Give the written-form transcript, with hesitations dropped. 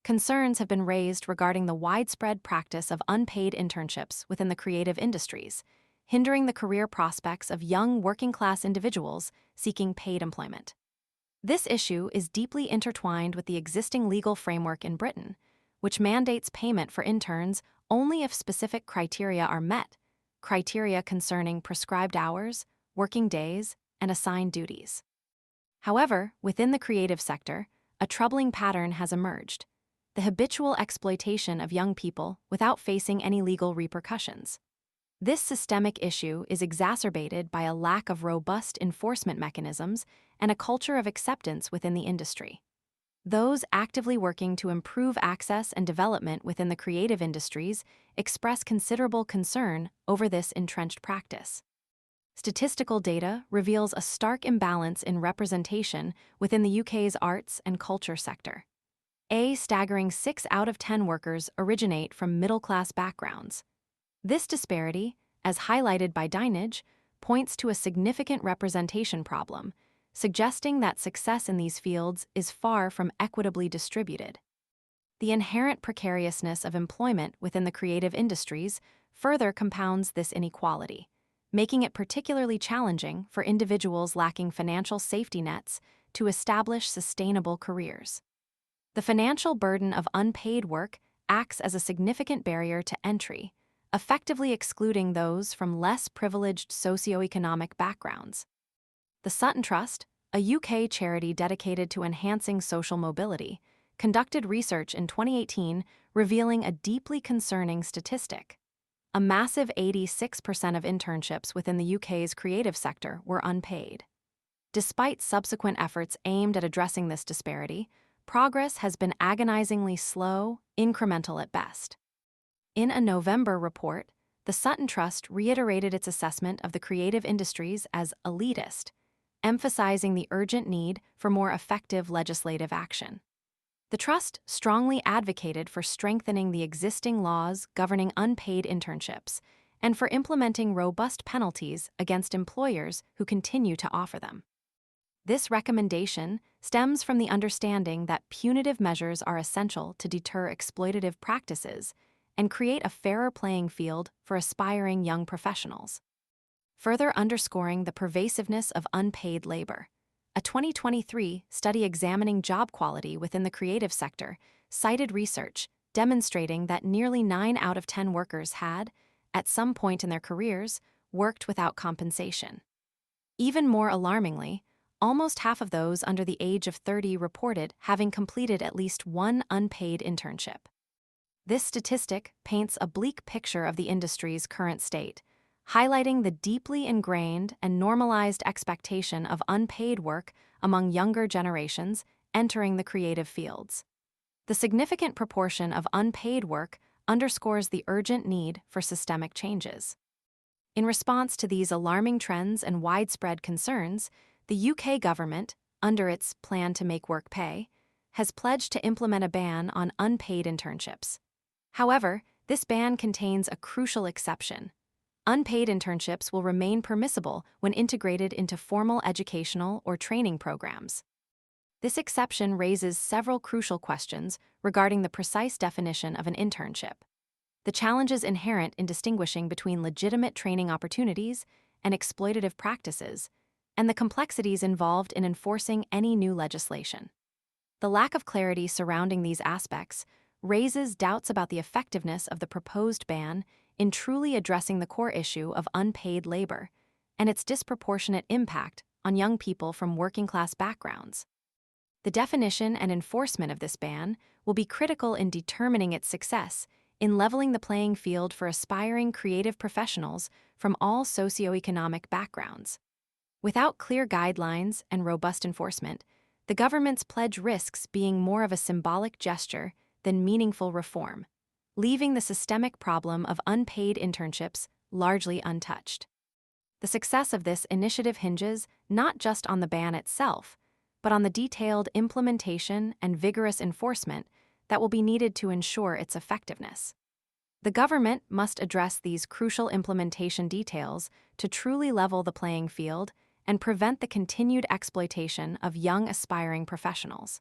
concerns have been raised regarding the widespread practice of unpaid internships within the creative industries, hindering the career prospects of young working-class individuals seeking paid employment. This issue is deeply intertwined with the existing legal framework in Britain, which mandates payment for interns only if specific criteria are met, criteria concerning prescribed hours, working days, and assigned duties. However, within the creative sector, a troubling pattern has emerged: the habitual exploitation of young people without facing any legal repercussions. This systemic issue is exacerbated by a lack of robust enforcement mechanisms and a culture of acceptance within the industry. Those actively working to improve access and development within the creative industries express considerable concern over this entrenched practice. Statistical data reveals a stark imbalance in representation within the UK's arts and culture sector. A staggering 6 out of 10 workers originate from middle-class backgrounds. This disparity, as highlighted by Dinage, points to a significant representation problem, suggesting that success in these fields is far from equitably distributed. The inherent precariousness of employment within the creative industries further compounds this inequality, making it particularly challenging for individuals lacking financial safety nets to establish sustainable careers. The financial burden of unpaid work acts as a significant barrier to entry, effectively excluding those from less privileged socioeconomic backgrounds. The Sutton Trust, a UK charity dedicated to enhancing social mobility, conducted research in 2018 revealing a deeply concerning statistic. A massive 86% of internships within the UK's creative sector were unpaid. Despite subsequent efforts aimed at addressing this disparity, progress has been agonizingly slow, incremental at best. In a November report, the Sutton Trust reiterated its assessment of the creative industries as elitist, emphasizing the urgent need for more effective legislative action. The Trust strongly advocated for strengthening the existing laws governing unpaid internships and for implementing robust penalties against employers who continue to offer them. This recommendation stems from the understanding that punitive measures are essential to deter exploitative practices and create a fairer playing field for aspiring young professionals. Further underscoring the pervasiveness of unpaid labor, a 2023 study examining job quality within the creative sector cited research demonstrating that nearly 9 out of 10 workers had, at some point in their careers, worked without compensation. Even more alarmingly, almost half of those under the age of 30 reported having completed at least one unpaid internship. This statistic paints a bleak picture of the industry's current state, highlighting the deeply ingrained and normalized expectation of unpaid work among younger generations entering the creative fields. The significant proportion of unpaid work underscores the urgent need for systemic changes. In response to these alarming trends and widespread concerns, the UK government, under its Plan to Make Work Pay, has pledged to implement a ban on unpaid internships. However, this ban contains a crucial exception. Unpaid internships will remain permissible when integrated into formal educational or training programs. This exception raises several crucial questions regarding the precise definition of an internship, the challenges inherent in distinguishing between legitimate training opportunities and exploitative practices, and the complexities involved in enforcing any new legislation. The lack of clarity surrounding these aspects raises doubts about the effectiveness of the proposed ban in truly addressing the core issue of unpaid labor and its disproportionate impact on young people from working-class backgrounds. The definition and enforcement of this ban will be critical in determining its success in leveling the playing field for aspiring creative professionals from all socioeconomic backgrounds. Without clear guidelines and robust enforcement, the government's pledge risks being more of a symbolic gesture than meaningful reform, leaving the systemic problem of unpaid internships largely untouched. The success of this initiative hinges not just on the ban itself, but on the detailed implementation and vigorous enforcement that will be needed to ensure its effectiveness. The government must address these crucial implementation details to truly level the playing field and prevent the continued exploitation of young aspiring professionals.